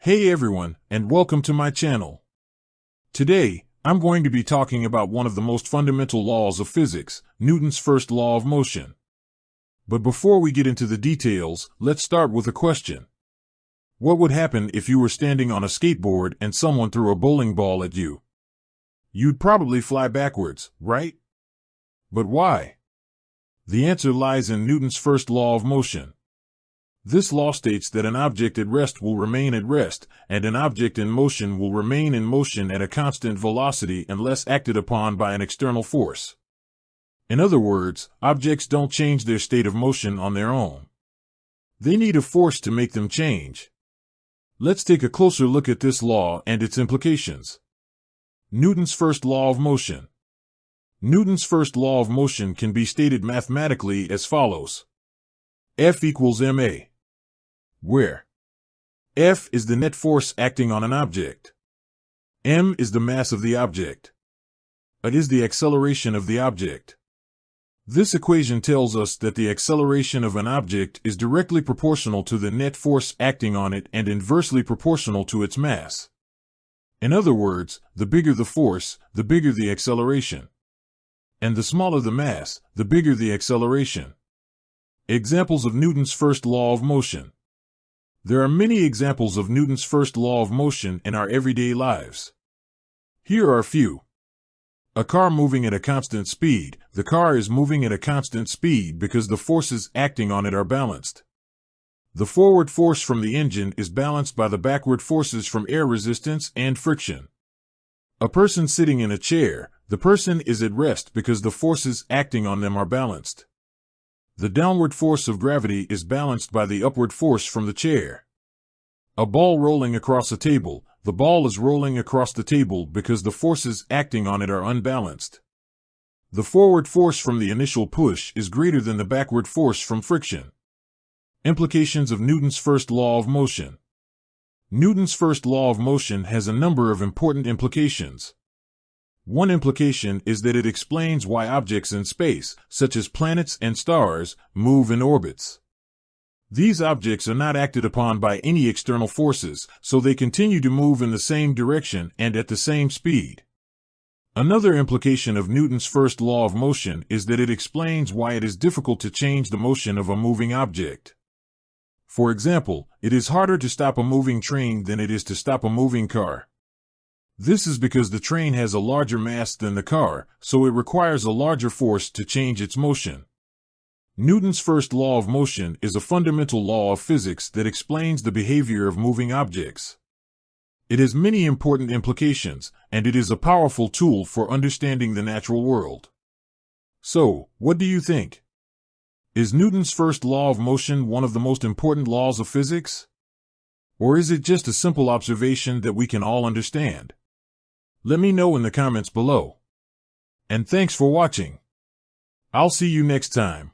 Hey everyone, and welcome to my channel. Today, I'm going to be talking about one of the most fundamental laws of physics, Newton's first law of motion. But before we get into the details, let's start with a question. What would happen if you were standing on a skateboard and someone threw a bowling ball at you? You'd probably fly backwards, right? But why? The answer lies in Newton's first law of motion. This law states that an object at rest will remain at rest, and an object in motion will remain in motion at a constant velocity unless acted upon by an external force. In other words, objects don't change their state of motion on their own. They need a force to make them change. Let's take a closer look at this law and its implications. Newton's first law of motion. Newton's first law of motion can be stated mathematically as follows. F equals ma, where F is the net force acting on an object. M is the mass of the object. A is the acceleration of the object. This equation tells us that the acceleration of an object is directly proportional to the net force acting on it and inversely proportional to its mass. In other words, the bigger the force, the bigger the acceleration. And the smaller the mass, the bigger the acceleration. Examples of Newton's first law of motion. There are many examples of Newton's first law of motion in our everyday lives. Here are a few. A car moving at a constant speed. The car is moving at a constant speed because the forces acting on it are balanced. The forward force from the engine is balanced by the backward forces from air resistance and friction. A person sitting in a chair. The person is at rest because the forces acting on them are balanced. The downward force of gravity is balanced by the upward force from the chair. A ball rolling across a table. The ball is rolling across the table because the forces acting on it are unbalanced. The forward force from the initial push is greater than the backward force from friction. Implications of Newton's first law of motion. Newton's first law of motion has a number of important implications. One implication is that it explains why objects in space, such as planets and stars, move in orbits. These objects are not acted upon by any external forces, so they continue to move in the same direction and at the same speed. Another implication of Newton's first law of motion is that it explains why it is difficult to change the motion of a moving object. For example, it is harder to stop a moving train than it is to stop a moving car. This is because the train has a larger mass than the car, so it requires a larger force to change its motion. Newton's first law of motion is a fundamental law of physics that explains the behavior of moving objects. It has many important implications, and it is a powerful tool for understanding the natural world. So, what do you think? Is Newton's first law of motion one of the most important laws of physics? Or is it just a simple observation that we can all understand? Let me know in the comments below. And thanks for watching. I'll see you next time.